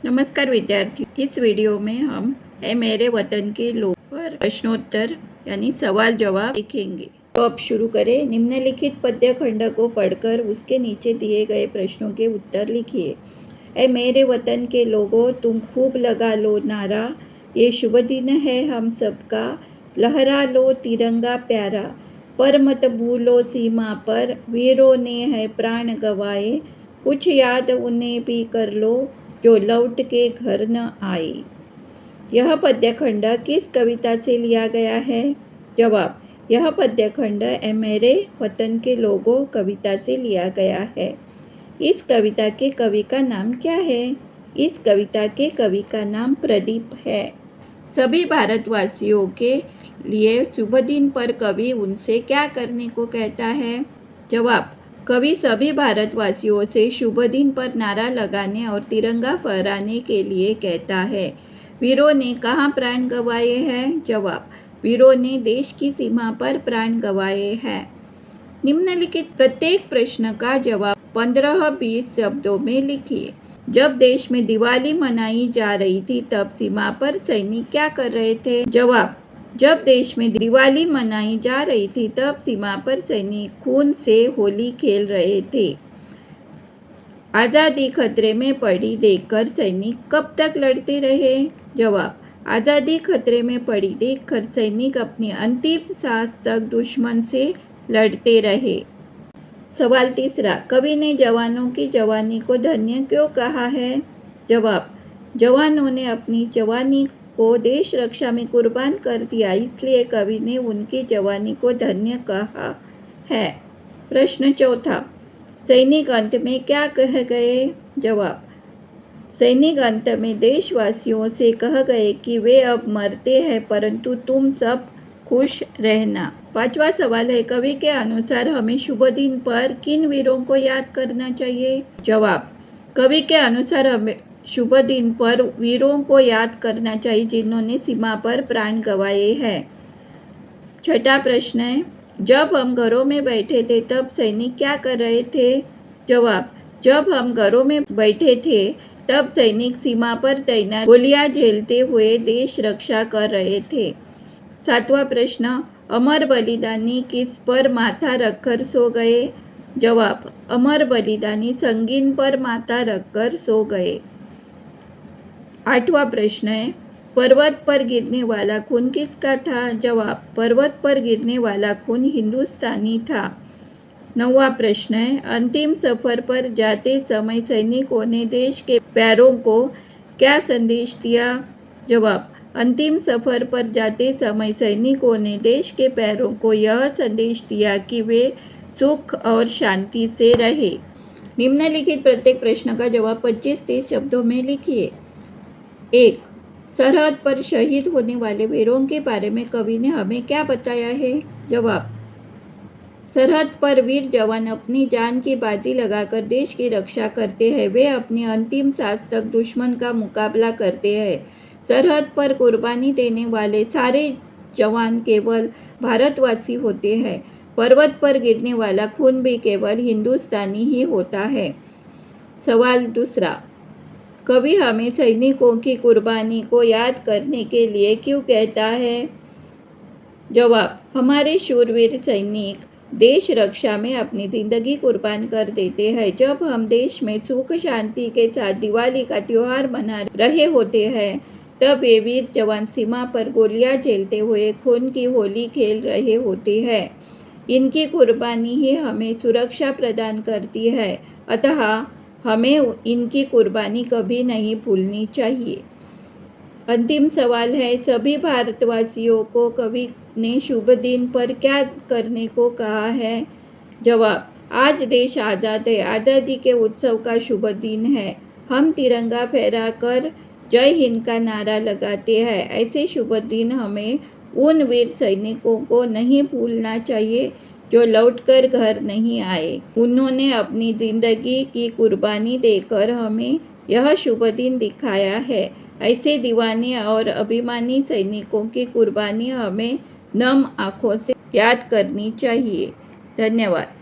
नमस्कार विद्यार्थी, इस वीडियो में हम मेरे वतन के लोग पर प्रश्नोत्तर यानी सवाल जवाब देखेंगे। तो अब शुरू करें। निम्नलिखित पद्य खंड को पढ़कर उसके नीचे दिए गए प्रश्नों के उत्तर लिखिए। ऐ मेरे वतन के लोगों, तुम खूब लगा लो नारा, ये शुभ दिन है हम सबका, लहरा लो तिरंगा प्यारा, पर मत भूलो सीमा पर वीरों ने है प्राण गवाए, कुछ याद उन्हें भी कर लो जो लौट के घर न आए। यह पद्यखंड किस कविता से लिया गया है? जवाब, यह पद्यखंड ऐ मेरे वतन के लोगों कविता से लिया गया है। इस कविता के कवि का नाम क्या है? इस कविता के कवि का नाम प्रदीप है। सभी भारतवासियों के लिए शुभ दिन पर कवि उनसे क्या करने को कहता है? जवाब, कवि सभी भारतवासियों से शुभ दिन पर नारा लगाने और तिरंगा फहराने के लिए कहता है। वीरों ने कहाँ प्राण गंवाए हैं? जवाब, वीरों ने देश की सीमा पर प्राण गंवाए हैं। निम्नलिखित प्रत्येक प्रश्न का जवाब 15-20 शब्दों में लिखिए। जब देश में दिवाली मनाई जा रही थी तब सीमा पर सैनिक क्या कर रहे थे? जवाब, जब देश में दिवाली मनाई जा रही थी तब सीमा पर सैनिक खून से होली खेल रहे थे। आज़ादी खतरे में पड़ी देखकर सैनिक कब तक लड़ते रहे? जवाब, आज़ादी खतरे में पड़ी देखकर सैनिक अपनी अंतिम सांस तक दुश्मन से लड़ते रहे। सवाल तीसरा, कवि ने जवानों की जवानी को धन्य क्यों कहा है? जवाब, जवानों ने अपनी जवानी को देश रक्षा में कुर्बान कर दिया, इसलिए कवि ने उनकी जवानी को धन्य कहा है। प्रश्न चौथा, सैनिक अंत में क्या कह गए? जवाब, सैनिक अंत में देशवासियों से कह गए कि वे अब मरते हैं परंतु तुम सब खुश रहना। पांचवा सवाल है, कवि के अनुसार हमें शुभ दिन पर किन वीरों को याद करना चाहिए? जवाब, कवि के अनुसार हमें शुभ दिन पर वीरों को याद करना चाहिए जिन्होंने सीमा पर प्राण गंवाए हैं। छठा प्रश्न है, जब हम घरों में बैठे थे तब सैनिक क्या कर रहे थे? जवाब, जब हम घरों में बैठे थे तब सैनिक सीमा पर तैनात गोलियां झेलते हुए देश रक्षा कर रहे थे। सातवां प्रश्न, अमर बलिदानी किस पर माथा रखकर सो गए? जवाब, अमर बलिदानी संगीन पर माथा रखकर सो गए। आठवां प्रश्न है, पर्वत पर गिरने वाला खून किसका था? जवाब, पर्वत पर गिरने वाला खून हिंदुस्तानी था। नौवां प्रश्न है, अंतिम सफर पर जाते समय सैनिकों ने देश के प्यारों को क्या संदेश दिया? जवाब, अंतिम सफर पर जाते समय सैनिकों ने देश के प्यारों को यह संदेश दिया कि वे सुख और शांति से रहे। निम्नलिखित प्रत्येक प्रश्न का जवाब 25-30 शब्दों में लिखिए। 1. सरहद पर शहीद होने वाले वीरों के बारे में कवि ने हमें क्या बताया है? जवाब, सरहद पर वीर जवान अपनी जान की बाजी लगाकर देश की रक्षा करते हैं। वे अपनी अंतिम सांस तक दुश्मन का मुकाबला करते हैं। सरहद पर कुर्बानी देने वाले सारे जवान केवल भारतवासी होते हैं। पर्वत पर गिरने वाला खून भी केवल हिंदुस्तानी ही होता है। सवाल दूसरा, कवि हमें सैनिकों की कुर्बानी को याद करने के लिए क्यों कहता है? जवाब, हमारे शूरवीर सैनिक देश रक्षा में अपनी जिंदगी कुर्बान कर देते हैं। जब हम देश में सुख शांति के साथ दिवाली का त्योहार मना रहे होते हैं तब ये वीर जवान सीमा पर गोलियां झेलते हुए खून की होली खेल रहे होते हैं। इनकी कुर्बानी ही हमें सुरक्षा प्रदान करती है, अतः हमें इनकी कुर्बानी कभी नहीं भूलनी चाहिए। अंतिम सवाल है, सभी भारतवासियों को कवि ने शुभ दिन पर क्या करने को कहा है? जवाब, आज देश आज़ाद है। आज़ादी के उत्सव का शुभ दिन है। हम तिरंगा फहराकर जय हिंद का नारा लगाते हैं। ऐसे शुभ दिन हमें उन वीर सैनिकों को नहीं भूलना चाहिए जो लौटकर घर नहीं आए। उन्होंने अपनी जिंदगी की कुर्बानी देकर हमें यह शुभ दिन दिखाया है। ऐसे दीवाने और अभिमानी सैनिकों की कुर्बानी हमें नम आँखों से याद करनी चाहिए। धन्यवाद।